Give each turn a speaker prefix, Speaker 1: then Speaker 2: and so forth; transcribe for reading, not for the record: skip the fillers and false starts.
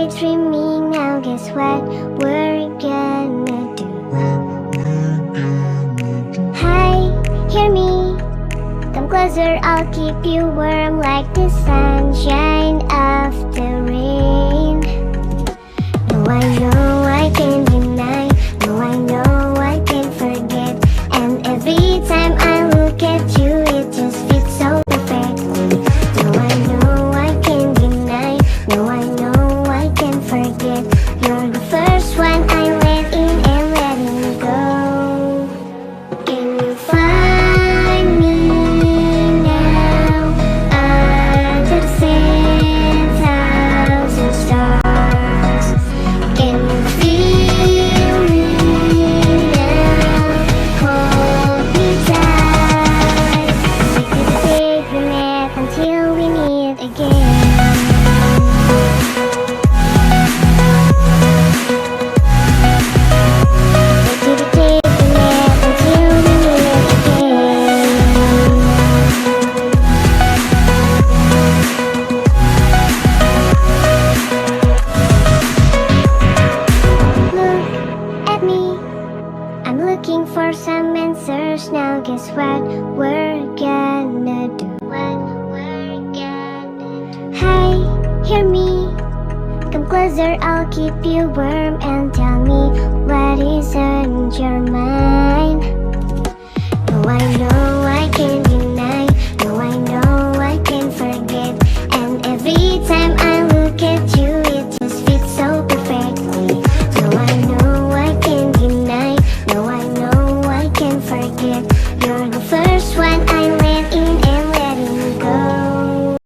Speaker 1: daydreaming now, guess what we're gonna do? Hi, hear me. Come closer, I'll keep you warm like the sunshine after rain. No, I know I can't deny. No, I know I can't forget. And every time I look at you, it just fits so perfectly. No, I know I can't deny. No, I know I can't forget. You're the first one I let in and letting go. Can you find me now? Under 10,000 stars. Can you feel me now? Hold me tight. We could take the net until we meet again. I'm looking for some answers now. Guess what we're gonna do? Hi, hear me. Come closer, I'll keep you warm and tell me what is on your mind.